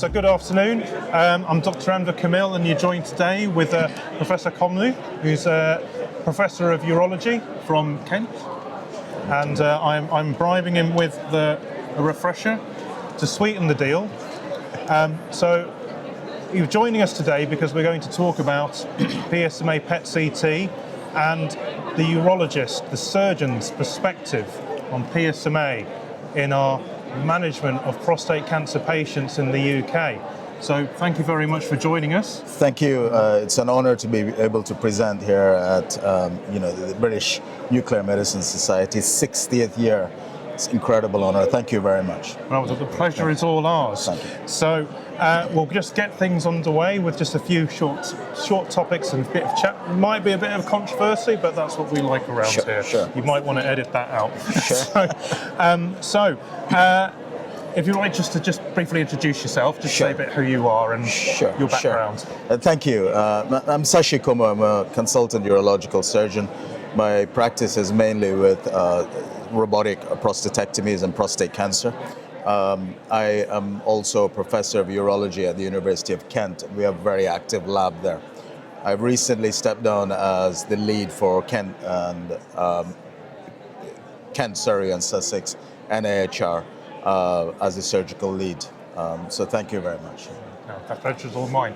So good afternoon. I'm Dr. Amber Camille, and you're joined today with Professor Comlu, who's a Professor of Urology from Kent. And I'm bribing him with a refresher to sweeten the deal. So you're joining us today because we're going to talk about PSMA PET CT and the urologist, the surgeon's perspective on PSMA in our management of prostate cancer patients in the UK. So thank you very much for joining us. Thank you. It's an honor to be able to present here at the British Nuclear Medicine Society's 60th year. It's an incredible honor. Thank you very much. Well, the pleasure is all ours. Thank you. So we'll just get things underway with just a few short topics and a bit of chat. Might be a bit of controversy, but that's what we like around here. Sure. You might want to edit that out. Sure. If you'd like just to briefly introduce yourself, just say a bit who you are and your background. Sure. Thank you. I'm Sashi Kumar. I'm a consultant urological surgeon. My practice is mainly with robotic prostatectomies and prostate cancer. I am also a professor of urology at the University of Kent. We have a very active lab there. I've recently stepped down as the lead for Kent, Surrey and Sussex NAHR as the surgical lead. So thank you very much. No, that pleasure's all mine.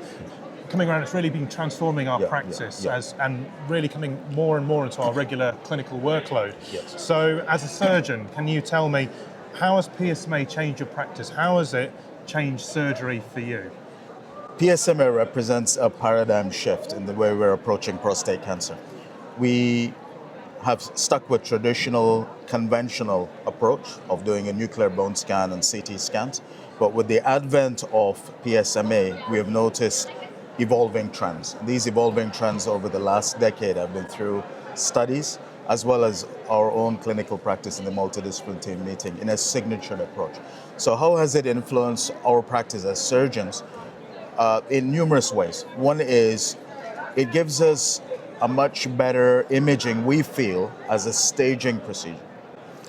Coming around, it's really been transforming our practice and really coming more and more into our regular clinical workload. Yes. So as a surgeon, can you tell me, how has PSMA changed your practice? How has it changed surgery for you? PSMA represents a paradigm shift in the way we're approaching prostate cancer. We have stuck with traditional, conventional approach of doing a nuclear bone scan and CT scans, but with the advent of PSMA, we have noticed evolving trends. These evolving trends over the last decade have been through studies as well as our own clinical practice in the multidisciplinary team meeting in a signatured approach. So how has it influenced our practice as surgeons? In numerous ways. One is it gives us a much better imaging, we feel, as a staging procedure.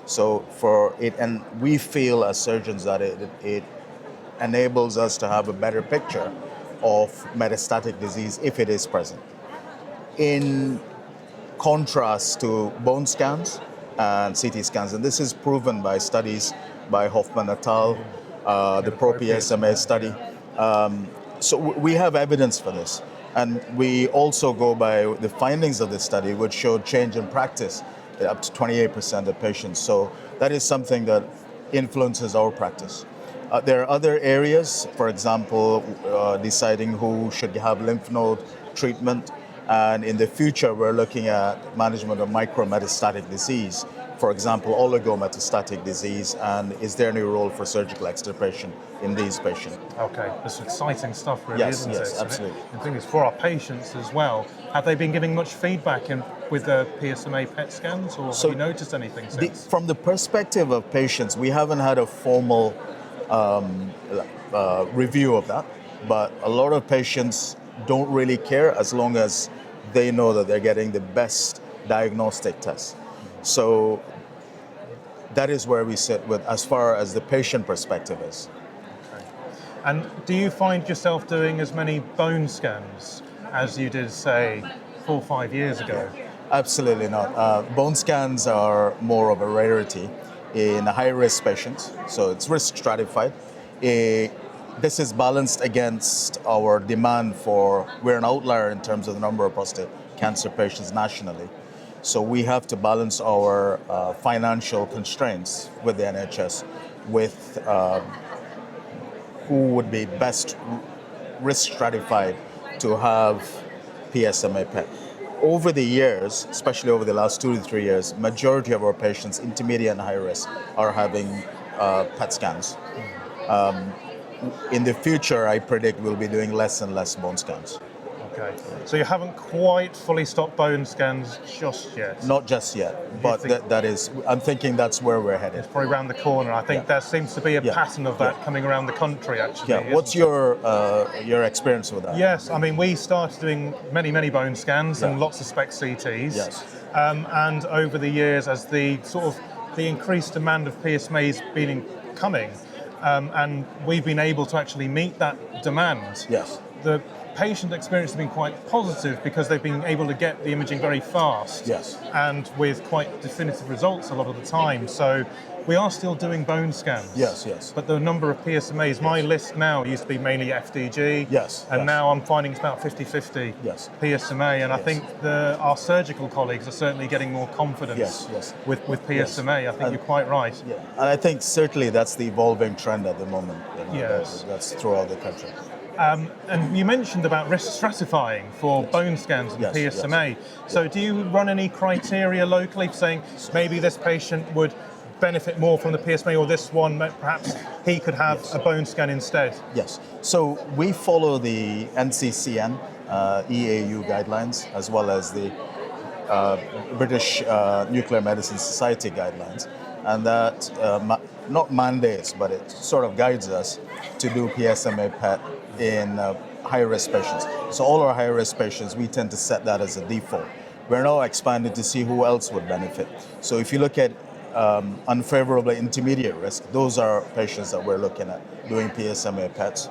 So for it, and we feel as surgeons that it enables us to have a better picture of metastatic disease if it is present. In contrast to bone scans and CT scans, and this is proven by studies by Hoffman et al., the PSMA study. So we have evidence for this. And we also go by the findings of the study, which showed change in practice up to 28% of patients. So that is something that influences our practice. There are other areas, for example, deciding who should have lymph node treatment. And in the future, we're looking at management of micrometastatic disease, for example, oligometastatic disease, and is there any role for surgical extirpation in these patients? Okay, that's exciting stuff, really, isn't it? Yes, absolutely. The thing is, for our patients as well, have they been giving much feedback with the PSMA PET scans, or have you noticed anything since? From the perspective of patients, we haven't had a formal review of that, but a lot of patients don't really care as long as they know that they're getting the best diagnostic test. So that is where we sit with as far as the patient perspective is. Okay. And do you find yourself doing as many bone scans as you did, say, 4 or 5 years ago? Absolutely not. Bone scans are more of a rarity in high-risk patients, so it's risk stratified. This is balanced against our demand we're an outlier in terms of the number of prostate cancer patients nationally. So we have to balance our financial constraints with the NHS with who would be best risk stratified to have PSMA PET. Over the years, especially over the last 2 to 3 years, majority of our patients, intermediate and high risk, are having PET scans. In the future, I predict we'll be doing less and less bone scans. Okay, so you haven't quite fully stopped bone scans just yet? Not just yet, but that is, I'm thinking that's where we're headed. It's probably around the corner. I think there seems to be a pattern of that coming around the country, actually. Yeah, what's your experience with that? Yes, I mean, we started doing many bone scans and lots of SPECT CTs. Yes. And over the years, as the increased demand of PSMAs been coming, and we've been able to actually meet that demand. Yes. The patient experience has been quite positive because they've been able to get the imaging very fast. Yes. And with quite definitive results a lot of the time. So we are still doing bone scans. Yes, yes. But the number of PSMAs, my list now used to be mainly FDG. Yes, And yes. now I'm finding it's about 50-50 Yes. PSMA. And I Yes. think our surgical colleagues are certainly getting more confidence Yes, yes. with PSMA. Yes. I think you're quite right. Yeah, and I think certainly that's the evolving trend at the moment. Yes. That's throughout the country. And you mentioned about risk stratifying for bone scans and Yes, PSMA. So do you run any criteria locally for saying maybe this patient would benefit more from the PSMA or this one, perhaps he could have a bone scan instead? Yes. So we follow the NCCN, EAU guidelines, as well as the British Nuclear Medicine Society guidelines. And that not mandates, but it sort of guides us to do PSMA PET in high-risk patients. So all our high-risk patients, we tend to set that as a default. We're now expanding to see who else would benefit. So if you look at unfavorably intermediate risk, those are patients that we're looking at doing PSMA PETs.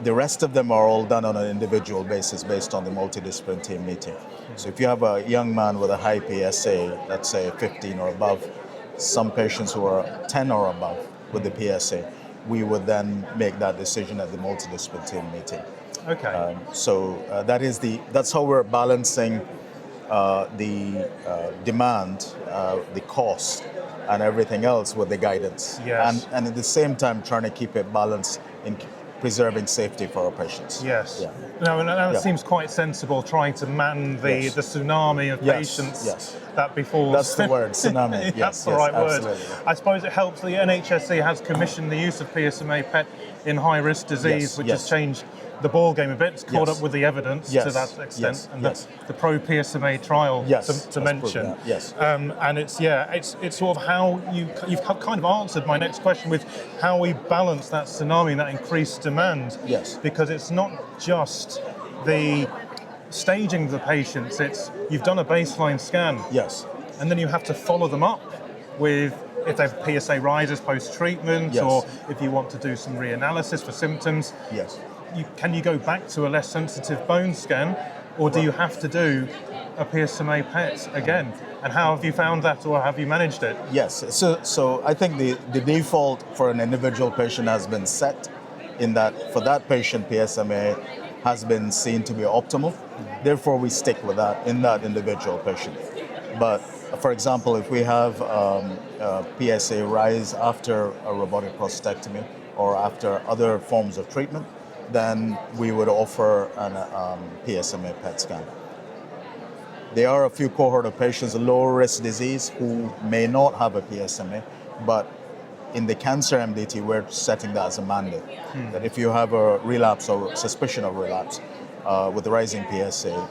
The rest of them are all done on an individual basis based on the multidisciplinary team meeting. So if you have a young man with a high PSA, let's say 15 or above, some patients who are 10 or above with the PSA, we would then make that decision at the multidisciplinary team meeting. Okay. That's how we're balancing the demand, the cost, and everything else with the guidance. Yes. And at the same time trying to keep it balanced in preserving safety for our patients. Yes. Yeah. No, and that seems quite sensible, trying to man the tsunami of patients that befalls. That's the word, tsunami. That's the right word. Absolutely. I suppose it helps the NHSC has commissioned the use of PSMA PET in high-risk disease, which has changed the ball game a bit. It's caught up with the evidence to that extent, and the pro-PSMA trial to mention. And it's sort of how you've kind of answered my next question with how we balance that tsunami and that increased demand. Yes. Because it's not just the staging of the patients, it's you've done a baseline scan. Yes. And then you have to follow them up with if they have PSA rises post-treatment, or if you want to do some reanalysis for symptoms. Yes. Can you go back to a less sensitive bone scan, or do you have to do a PSMA PET again? And how have you found that, or have you managed it? Yes. So I think the default for an individual patient has been set in that for that patient, PSMA has been seen to be optimal. Therefore, we stick with that in that individual patient. But for example, if we have a PSA rise after a robotic prostatectomy or after other forms of treatment, then we would offer an PSMA PET scan. There are a few cohort of patients, low-risk disease, who may not have a PSMA, but in the cancer MDT, we're setting that as a mandate. That if you have a relapse or suspicion of relapse with the rising PSA,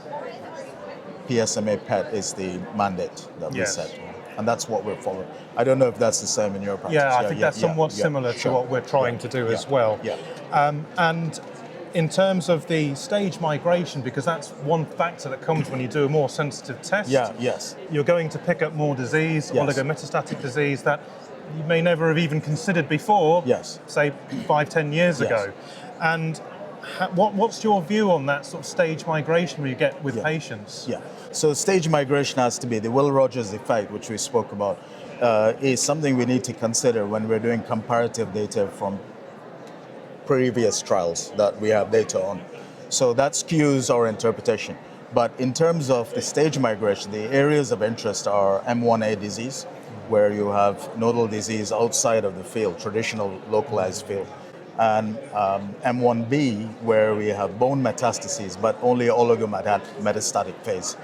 PSMA PET is the mandate that we set. And that's what we're following. I don't know if that's the same in your practice. Yeah, I think that's somewhat similar to what we're trying to do as well. Yeah. And in terms of the stage migration, because that's one factor that comes when you do a more sensitive test. You're going to pick up more disease, oligometastatic disease that you may never have even considered before, say 5-10 years ago. And what's your view on that sort of stage migration you get with patients? So stage migration has to be the Will Rogers effect, which we spoke about, is something we need to consider when we're doing comparative data from previous trials that we have data on. So that skews our interpretation. But in terms of the stage migration, the areas of interest are M1A disease, where you have nodal disease outside of the field, traditional localized field, and M1B, where we have bone metastases, but only oligometastatic phase.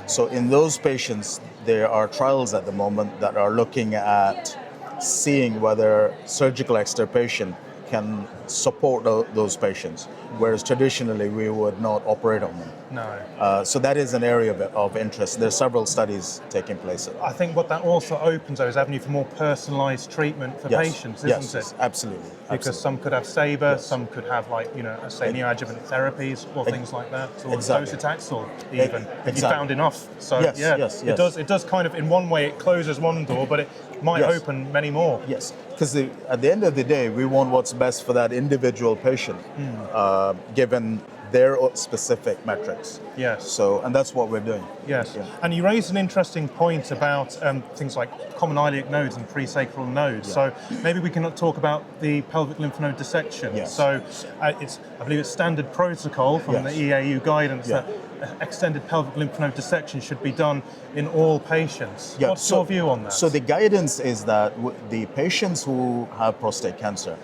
So in those patients, there are trials at the moment that are looking at seeing whether surgical extirpation can support those patients, whereas traditionally we would not operate on them. No. So that is an area of interest. There's several studies taking place. I think what that also opens though is avenue for more personalised treatment for patients, isn't it? Yes, absolutely. Because some could have SABR, some could have say neoadjuvant therapies or things like that, or docetaxel even, if you found enough. So it does kind of, in one way it closes one door, but it might open many more. Yes, because at the end of the day, we want what's best for that individual patient, given their specific metrics. Yes. So, and that's what we're doing. Yes. Yeah. And you raised an interesting point about things like common iliac nodes and presacral nodes. So maybe we can talk about the pelvic lymph node dissection. Yes. So I believe it's standard protocol from the EAU guidance that extended pelvic lymph node dissection should be done in all patients. Yeah. What's your view on that? So the guidance is that the patients who have prostate cancer,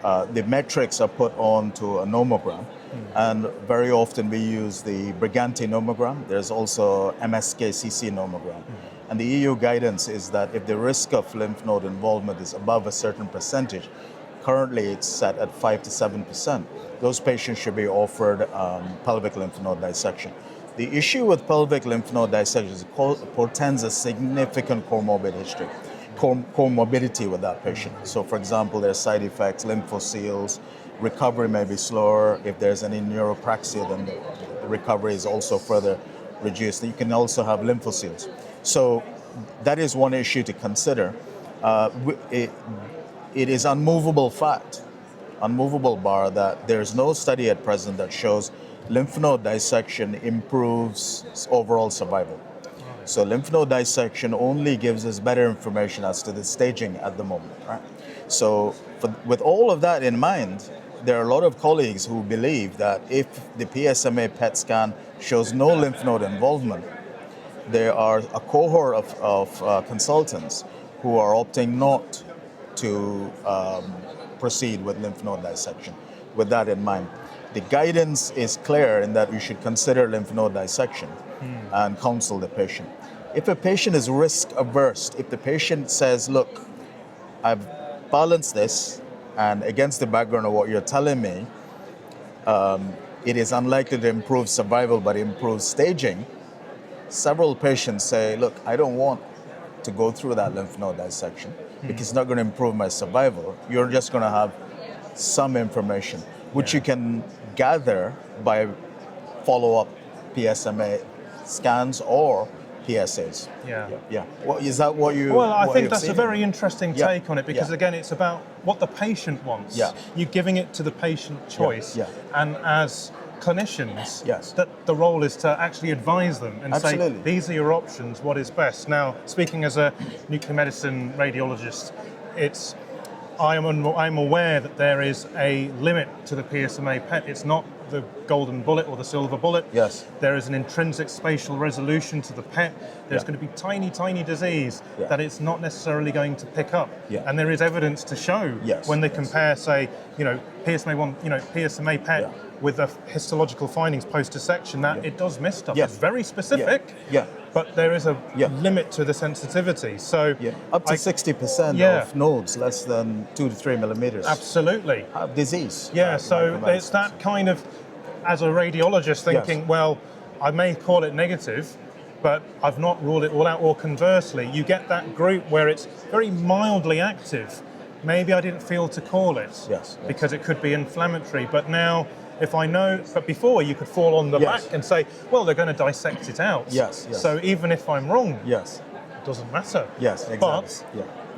the metrics are put onto a nomogram. And very often we use the Briganti nomogram. There's also MSK-CC nomogram. And the EU guidance is that if the risk of lymph node involvement is above a certain percentage, currently it's set at 5 to 7%, those patients should be offered pelvic lymph node dissection. The issue with pelvic lymph node dissection is it portends a significant comorbidity with that patient. So for example, there's side effects, lymphoceles, recovery may be slower. If there's any neuropraxia, then the recovery is also further reduced. You can also have lymphoceles. So that is one issue to consider. It is unmovable fact, unmovable bar, that there's no study at present that shows lymph node dissection improves overall survival. So lymph node dissection only gives us better information as to the staging at the moment, right? So with all of that in mind, there are a lot of colleagues who believe that if the PSMA PET scan shows no lymph node involvement, there are a cohort of consultants who are opting not to proceed with lymph node dissection. With that in mind, the guidance is clear in that you should consider lymph node dissection and counsel the patient. If a patient is risk averse, if the patient says, look, I've balanced this, and against the background of what you're telling me, it is unlikely to improve survival but improve staging, several patients say, look, I don't want to go through that lymph node dissection because it's not going to improve my survival. You're just going to have some information, which you can gather by follow-up PSMA scans or PSAs. Yeah. Well, is that what you? Well, I think that's a very interesting take on it, because again, it's about what the patient wants. You're giving it to the patient choice, and as clinicians, that the role is to actually advise them and say, these are your options, what is best. Now, speaking as a nuclear medicine radiologist, I'm aware that there is a limit to the PSMA PET. It's not the golden bullet or the silver bullet. Yes. There is an intrinsic spatial resolution to the PET. There's going to be tiny disease that it's not necessarily going to pick up. And there is evidence to show when they compare, say, PSMA PET with the histological findings post-dissection, that it does miss stuff. It's very specific. But there is a limit to the sensitivity. So up to 60% of nodes less than 2 to 3 millimeters absolutely have disease. So it's that kind of, as a radiologist, thinking, well, I may call it negative, but I've not ruled it all out. Or conversely, you get that group where it's very mildly active. Maybe I didn't feel to call it because it could be inflammatory. But now, if I know, but before you could fall on the back and say, well, they're going to dissect it out. So even if I'm wrong, it doesn't matter. But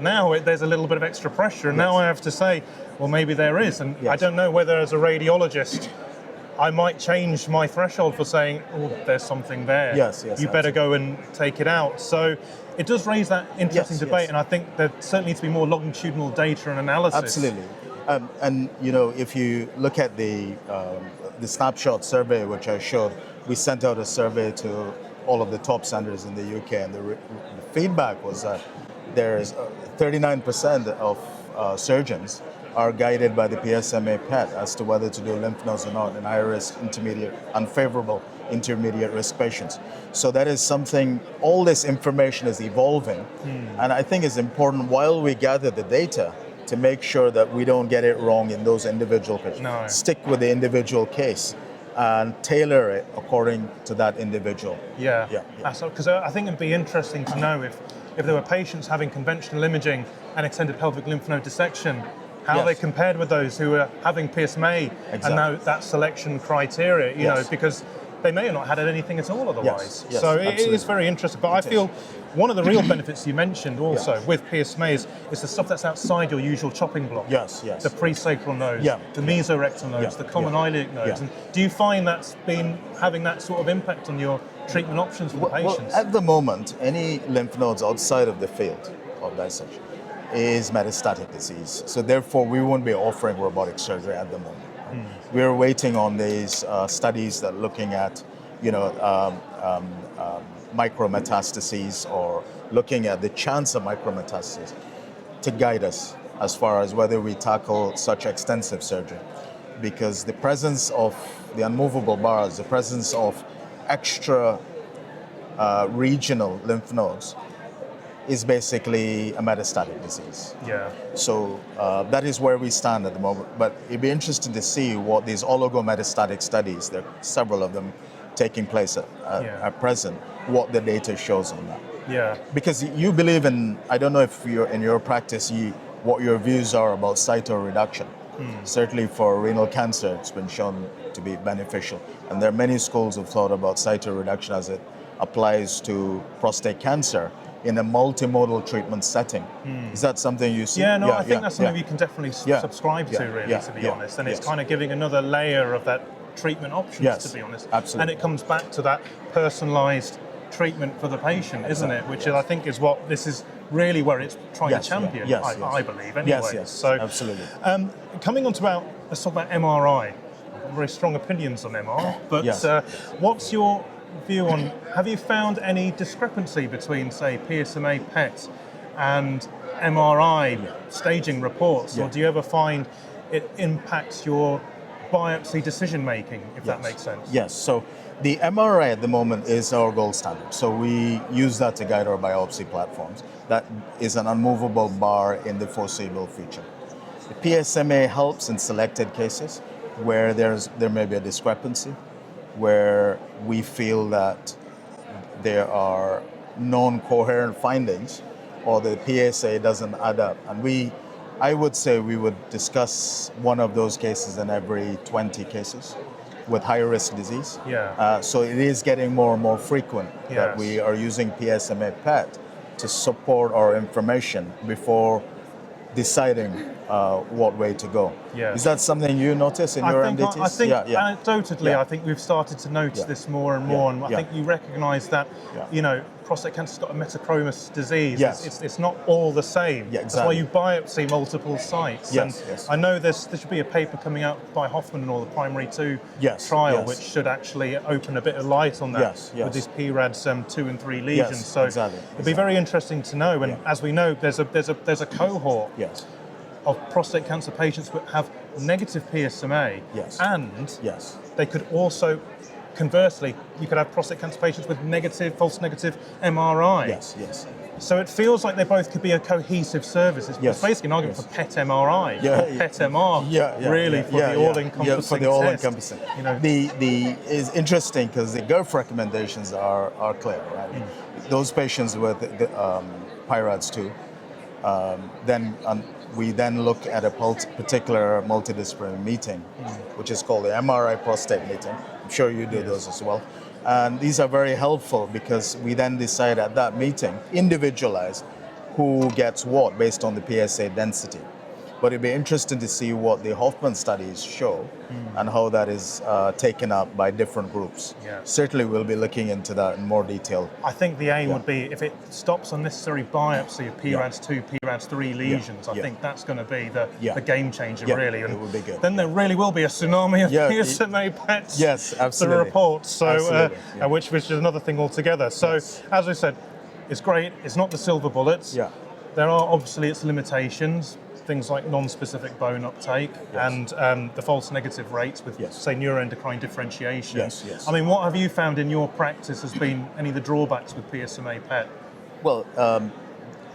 now there's a little bit of extra pressure, and now I have to say, well, maybe there is. And I don't know whether, as a radiologist, I might change my threshold for saying, oh, there's something there. You better go and take it out. So it does raise that interesting debate, and I think there certainly needs to be more longitudinal data and analysis. Absolutely. And if you look at the snapshot survey, which I showed, we sent out a survey to all of the top centers in the UK, and the feedback was that there is 39% of surgeons are guided by the PSMA PET as to whether to do lymph nodes or not in high-risk, intermediate, unfavorable intermediate risk patients. So that is something, all this information is evolving, and I think it's important while we gather the data to make sure that we don't get it wrong in those individual patients. Stick with the individual case. and tailor it according to that individual. Yeah, Yeah. because I think it'd be interesting to know if there were patients having conventional imaging and extended pelvic lymph node dissection, how Yes. they compared with those who were having PSMA and now that selection criteria, you know, because they may have not had anything at all otherwise. Yes, So it absolutely. is very interesting. But I feel one of the real benefits you mentioned also with PSMA is the stuff that's outside your usual chopping block. Yes. The presacral nodes, Yeah. the mesorectal nodes, the common iliac nodes. Yeah. And do you find that's been having that sort of impact on your treatment options for the patients? Well, at the moment, any lymph nodes outside of the field of dissection is metastatic disease. So therefore, we won't be offering robotic surgery at the moment. We're waiting on these studies that are looking at, micrometastases or looking at the chance of micrometastases to guide us as far as whether we tackle such extensive surgery. Because the presence of the unmovable bars, the presence of extra regional lymph nodes is basically a metastatic disease. Yeah. So that is where we stand at the moment. But it'd be interesting to see what these oligometastatic studies, there are several of them taking place at present, what the data shows on that. Yeah. Because you believe in, I don't know if you're in your practice, what your views are about cytoreduction. Certainly for renal cancer, it's been shown to be beneficial. And there are many schools of thought about cytoreduction as it applies to prostate cancer in a multimodal treatment setting. Is that something you see? Yeah, no, I think that's something you can definitely subscribe to, really, to be honest. And it's kind of giving another layer of that treatment options, to be honest. Absolutely. And it comes back to that personalised treatment for the patient, isn't it? Which I think is what this is really where it's trying to champion, I believe, anyway. Yes, so, absolutely. Coming on to let's talk about MRI. I've got very strong opinions on MR, but what's your view on, have you found any discrepancy between, say, PSMA PET and MRI staging reports, or do you ever find it impacts your biopsy decision making, if that makes sense? Yes, so the MRI at the moment is our gold standard. So we use that to guide our biopsy platforms. That is an unmovable bar in the foreseeable future. The PSMA helps in selected cases where there may be a discrepancy, where we feel that there are non-coherent findings or the PSA doesn't add up. And I would say we would discuss one of those cases in every 20 cases with high-risk disease. So it is getting more and more frequent that we are using PSMA PET to support our information before deciding what way to go. Is that something you notice in your MDTs? I think anecdotally, I think we've started to notice this more and more, and I think you recognise that, prostate cancer's got a metachromus disease. It's not all the same. That's why you biopsy multiple sites. I know there should be a paper coming out by Hoffman and all, the primary 2 trial, which should actually open a bit of light on that with these PRADs 2 and 3 lesions. It'd be very interesting to know. And as we know, there's a cohort of prostate cancer patients who have negative PSMA, and they could also, conversely, you could have prostate cancer patients with false negative MRI. So it feels like they both could be a cohesive service. It's basically an argument for PET MRI, PET MR, really for the all-encompassing for the all-encompassing. It's interesting because the GERF recommendations are clear, right? Those patients with PIRADS 2, we then look at a particular multidisciplinary meeting, which is called the MRI prostate meeting. I'm sure you do those as well. And these are very helpful because we then decide at that meeting, individualize who gets what based on the PSA density. But it'd be interesting to see what the Hoffman studies show and how that is taken up by different groups. Certainly we'll be looking into that in more detail. I think the aim would be, if it stops unnecessary biopsy of PRADS 2, PRADS 3 lesions, I think that's going to be the game changer, really. And it would be good. Then there really will be a tsunami of PSMA PETs to report, so, which is another thing altogether. So, as I said, it's great. It's not the silver bullets. There are obviously its limitations. Things like non-specific bone uptake and the false negative rates with, say, neuroendocrine differentiation. I mean, what have you found in your practice has been any of the drawbacks with PSMA PET? Well,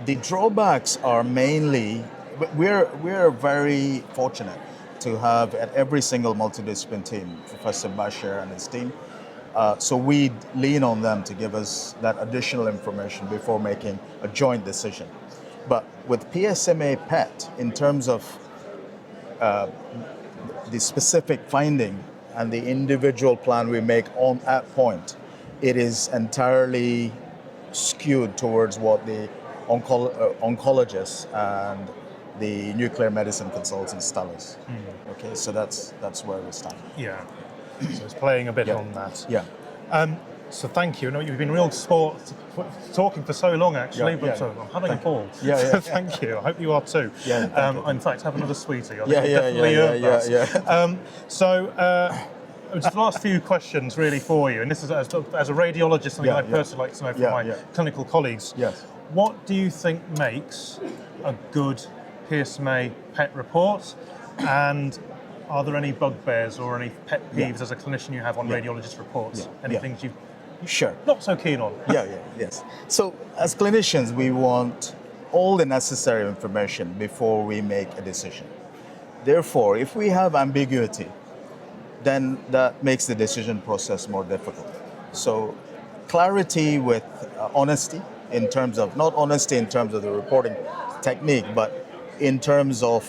the drawbacks are mainly, we're very fortunate to have at every single multidiscipline team, Professor Bashir and his team. So we lean on them to give us that additional information before making a joint decision. But with PSMA PET, in terms of the specific finding and the individual plan we make on that point, it is entirely skewed towards what the oncologists and the nuclear medicine consultants tell us. Okay, so that's where we stand. Yeah. So it's playing a bit on that. Yeah. So thank you. No, you've been real sport talking for so long, actually. Yeah, but yeah. So I'm having a ball. Yeah, yeah. So thank you. I hope you are too. Yeah, thank you. In fact, have another sweetie. I think Yeah, you yeah, definitely yeah, earned yeah, that. yeah. So just the last few questions really for you, and this is as a radiologist, something Yeah, I'd personally like to know from Yeah, my yeah. clinical colleagues. Yes. What do you think makes a good PSMA PET report? And are there any bugbears or any pet peeves as a clinician you have on radiologist reports? Yeah, Any yeah. things you're Sure. not so keen on? Yes. So as clinicians, we want all the necessary information before we make a decision. Therefore, if we have ambiguity, then that makes the decision process more difficult. So clarity with honesty in terms of, not honesty in terms of the reporting technique, but in terms of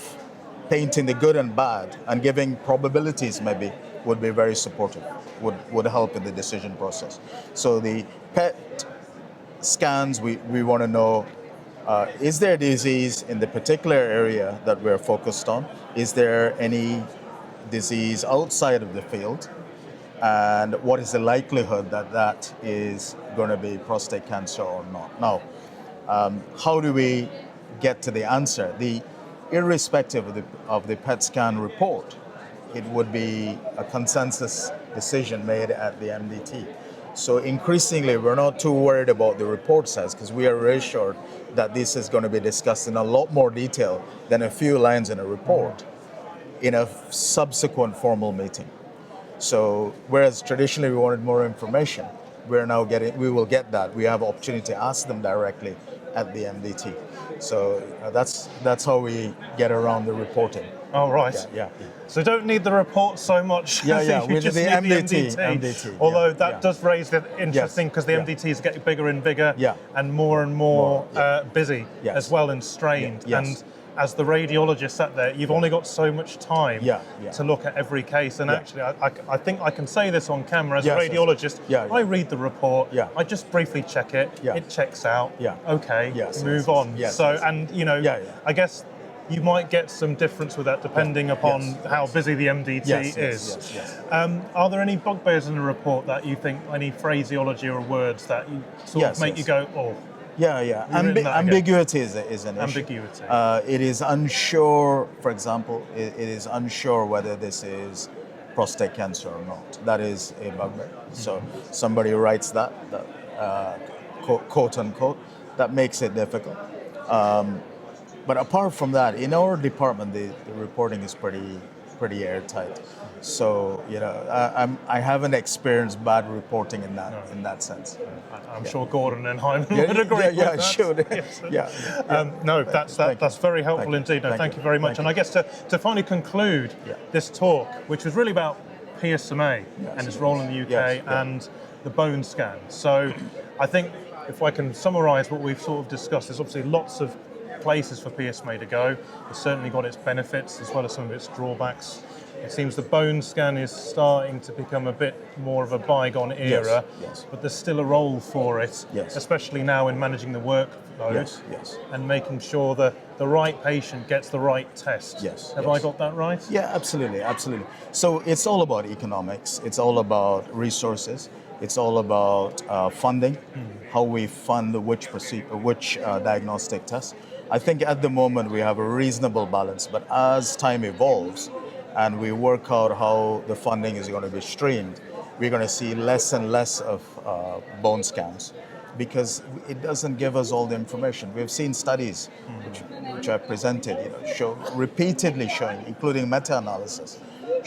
painting the good and bad and giving probabilities maybe would be very supportive, would help in the decision process. So the PET scans, we want to know, is there disease in the particular area that we're focused on? Is there any disease outside of the field? And what is the likelihood that that is going to be prostate cancer or not? Now, how do we get to the answer? Irrespective of the PET scan report, it would be a consensus decision made at the MDT. So increasingly, we're not too worried about the report says, because we are reassured that this is going to be discussed in a lot more detail than a few lines in a report in a subsequent formal meeting. So whereas traditionally we wanted more information, we will get that. We have opportunity to ask them directly at the MDT. So that's how we get around the reporting. Oh, right. Yeah. So don't need the report so much. Yeah. You With just the need MDT. the MDT. MDT. Although Yeah, that yeah. does raise the interesting, because the Yeah. MDT is getting bigger and bigger Yeah. and more busy Yes. as well and strained. Yes. And as the radiologist sat there, you've only got so much time Yeah. to look at every case. And Yeah. actually, I think I can say this on camera as Yes, a yes. radiologist. Yeah. I read the report. Yeah. I just briefly check it. Yeah. It checks out. Yeah. Okay. Yes, Move yes, on. yes, So yes. and Yeah. I guess you might get some difference with that depending upon Yes. how busy the MDT Yes, is. yes. Are there any bugbears in the report that you think, any phraseology or words that you sort of Yes, make yes. you go, oh, Yeah. written that again. Ambiguity is an issue. Ambiguity. It is unsure, for example, it is unsure whether this is prostate cancer or not. That is a bugbear. So somebody writes that quote unquote, that makes it difficult. But apart from that, in our department, the reporting is pretty airtight. So I haven't experienced bad reporting in that sense. I'm sure Gordon and Hyman would agree with that. Sure. Yes. Yeah. No, that's very helpful indeed. No, thank you very much. And I guess to finally conclude this talk, which was really about PSMA and its role in the UK and the bone scan. So I think if I can summarise what we've sort of discussed, there's obviously lots of places for PSMA to go. It's certainly got its benefits as well as some of its drawbacks. It seems the bone scan is starting to become a bit more of a bygone era, but there's still a role for it, especially now in managing the workload and making sure that the right patient gets the right test. Have I got that right? Yeah, absolutely. So it's all about economics. It's all about resources. It's all about funding, how we fund which diagnostic test. I think at the moment we have a reasonable balance, but as time evolves and we work out how the funding is going to be streamed, we're going to see less and less of bone scans because it doesn't give us all the information. We've seen studies which I presented, repeatedly showing, including meta-analysis,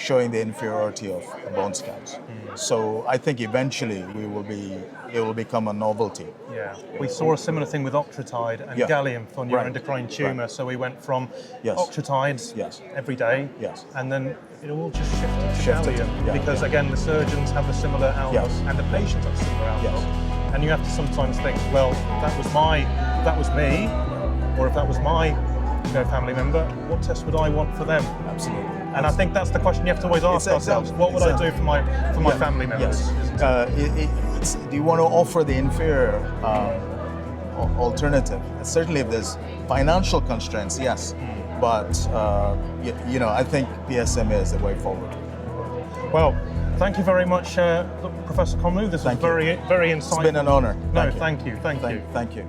showing the inferiority of bone scans. So I think eventually it will become a novelty. Yeah, we saw a similar thing with octreotide and Yeah. gallium for neuroendocrine tumor. Right. So we went from Yes. octreotides Yes. every day, Yes. and then it all just shifted to Shifted, gallium yeah, because yeah. again the surgeons have a similar outlook Yes. and the patients have a similar outlook, Yes. and you have to sometimes think, well, if that was me, or if that was my family member, what test would I want for them? Absolutely. And I think that's the question you have to always ask ourselves. What would I do for my family members? Yes. Do you want to offer the inferior alternative? Certainly, if there's financial constraints, yes. But I think PSMA is the way forward. Well, thank you very much, Professor Comlu. This was very insightful. It's been an honor. No, thank you. Thank you.